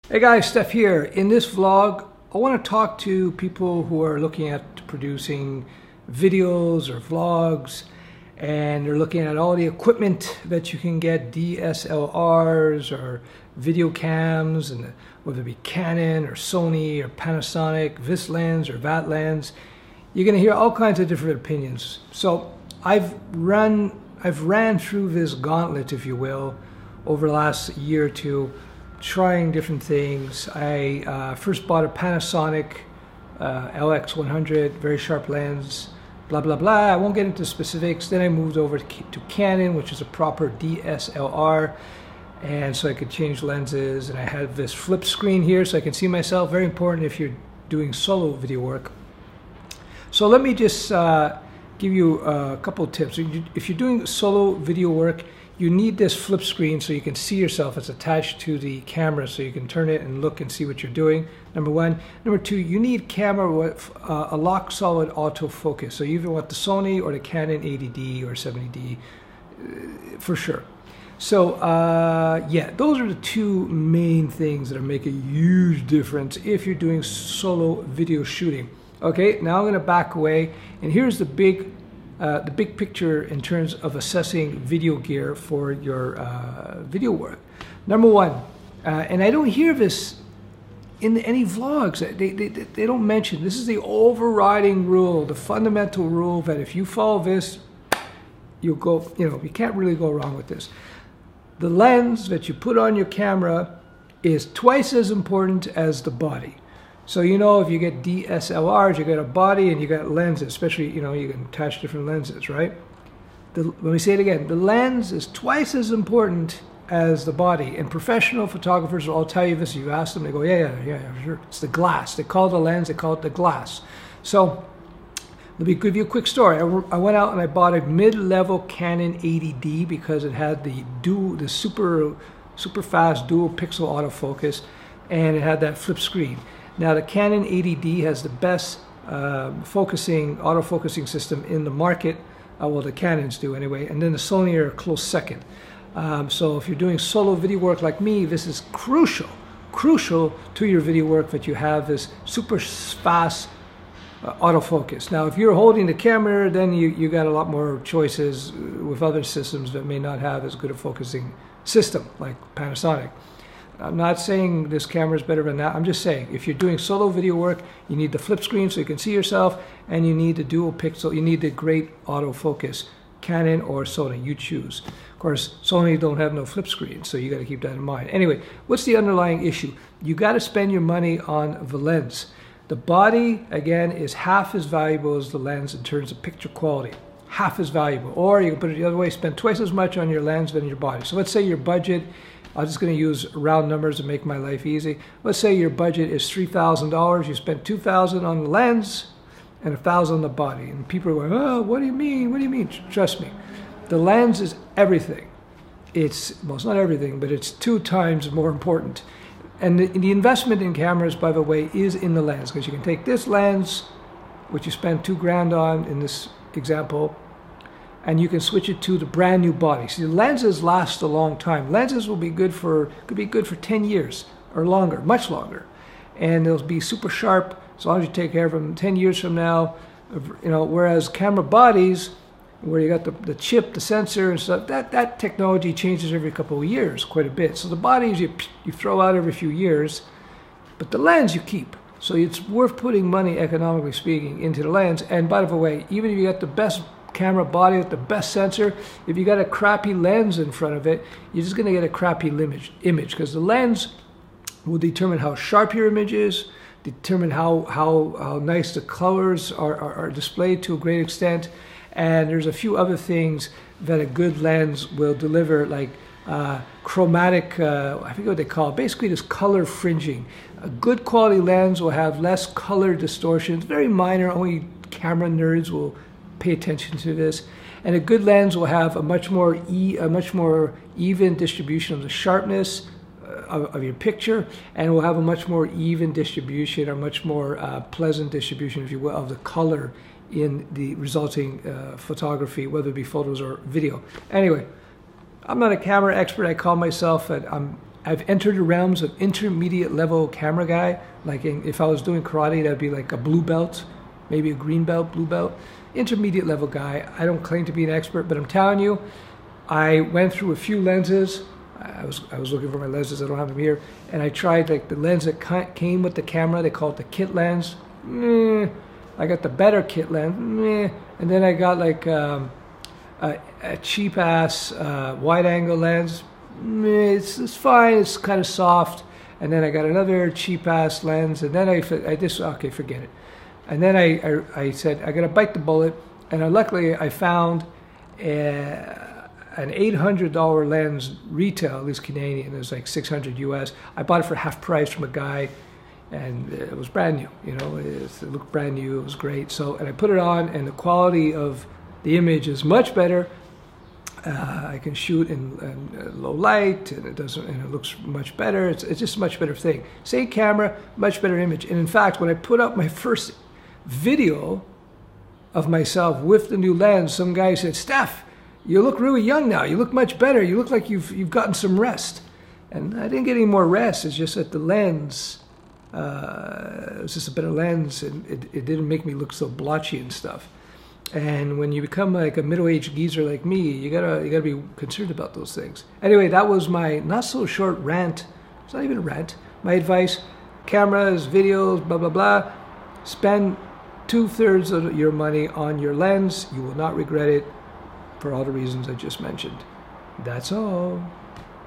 Hey guys, Steph here. In this vlog, I want to talk to people who are looking at producing videos or vlogs, and they're looking at all the equipment that you can get, DSLRs or video cams, and whether it be Canon or Sony or Panasonic, this lens or that lens. You're going to hear all kinds of different opinions. So I've ran through this gauntlet, if you will, over the last year or two, trying different things. I first bought a Panasonic LX100, very sharp lens, blah, blah, blah. I won't get into specifics. Then I moved over to Canon, which is a proper DSLR. And so I could change lenses. And I have this flip screen here so I can see myself. Very important if you're doing solo video work. So let me just give you a couple of tips. If you're doing solo video work, you need this flip screen so you can see yourself. It's attached to the camera so you can turn it and look and see what you're doing, number one. Number two, you need camera with a lock solid autofocus. So you either want the Sony or the Canon 80D or 70D for sure. So yeah, those are the two main things that make a huge difference if you're doing solo video shooting. Okay, now I'm going to back away, and here's the big picture in terms of assessing video gear for your video work. Number one, and I don't hear this in any vlogs. They don't mention, this is the overriding rule, the fundamental rule that if you follow this, you'll go, you can't really go wrong with this. The lens that you put on your camera is twice as important as the body. So if you get DSLRs, you got a body and you got lenses, especially, you can attach different lenses, right? Let me say it again. The lens is twice as important as the body. And professional photographers will all tell you this. You ask them, they go, yeah, sure. It's the glass. They call it the lens, they call it the glass. So let me give you a quick story. I went out and I bought a mid-level Canon 80D because it had the super fast dual pixel autofocus, and it had that flip screen. Now the Canon 80D has the best autofocusing system in the market. Well, the Canons do anyway, and then the Sony are a close second. So if you're doing solo video work like me, this is crucial to your video work that you have this super fast autofocus. Now if you're holding the camera, then you got a lot more choices with other systems that may not have as good a focusing system like Panasonic. I'm not saying this camera is better than that. I'm just saying if you're doing solo video work, you need the flip screen so you can see yourself, and you need the dual pixel. You need the great autofocus, Canon or Sony, you choose. Of course, Sony don't have no flip screen, so you got to keep that in mind. Anyway, what's the underlying issue? You got to spend your money on the lens. The body, again, is half as valuable as the lens in terms of picture quality. Half as valuable. Or you can put it the other way, spend twice as much on your lens than your body. So let's say your budget, I'm just going to use round numbers to make my life easy. Let's say your budget is $3,000. You spent $2,000 on the lens and $1,000 on the body. And people are going, oh, what do you mean? What do you mean? Trust me. The lens is everything. Well, it's not everything, but it's 2 times more important. And the investment in cameras, by the way, is in the lens, because you can take this lens, which you spend $2,000 on in this example, and you can switch it to the brand new body. See, the lenses last a long time. Lenses could be good for 10 years or longer, much longer. And they'll be super sharp as long as you take care of them 10 years from now. Whereas camera bodies, where you got the chip, the sensor and stuff, that technology changes every couple of years quite a bit. So the bodies you throw out every few years, but the lens you keep. So it's worth putting money, economically speaking, into the lens. And by the way, even if you got the best camera body with the best sensor, if you got a crappy lens in front of it, you're just going to get a crappy image, because the lens will determine how sharp your image is, determine how nice the colors are displayed to a great extent, and there's a few other things that a good lens will deliver, like chromatic, I forget what they call it, basically this color fringing. A good quality lens will have less color distortion. It's very minor, only camera nerds will pay attention to this. And a good lens will have a much more even distribution of the sharpness of your picture, and will have a much more even distribution, or much more pleasant distribution, if you will, of the color in the resulting photography, whether it be photos or video. Anyway, I'm not a camera expert. I call myself I'm I've entered the realms of intermediate level camera guy. Like if I was doing karate, that'd be like a blue belt, maybe a green belt, blue belt. Intermediate level guy. I don't claim to be an expert, but I'm telling you, I went through a few lenses. I was looking for my lenses. I don't have them here. And I tried like the lens that came with the camera. They call it the kit lens. I got the better kit lens. And then I got like a cheap ass wide angle lens. It's fine. It's kind of soft. And then I got another cheap ass lens. And then I just, okay, forget it. And then I said, I got to bite the bullet. And luckily I found an $800 lens retail, at least Canadian. It was like $600 US. I bought it for half price from a guy, and it was brand new. You know, it looked brand new. It was great. So, and I put it on, and the quality of the image is much better. I can shoot in low light, and it looks much better. It's just a much better thing. Same camera, much better image. And in fact, when I put up my first video of myself with the new lens, some guy said, "Steph, you look really young now. You look much better. You look like you've gotten some rest." And I didn't get any more rest. It's just that the lens, it was just a better lens, and it didn't make me look so blotchy and stuff. And when you become like a middle-aged geezer like me, you gotta be concerned about those things. Anyway, that was my not so short rant. It's not even a rant. My advice: cameras, videos, blah blah blah. Spend 2/3 of your money on your lens. You will not regret it, for all the reasons I just mentioned. That's all.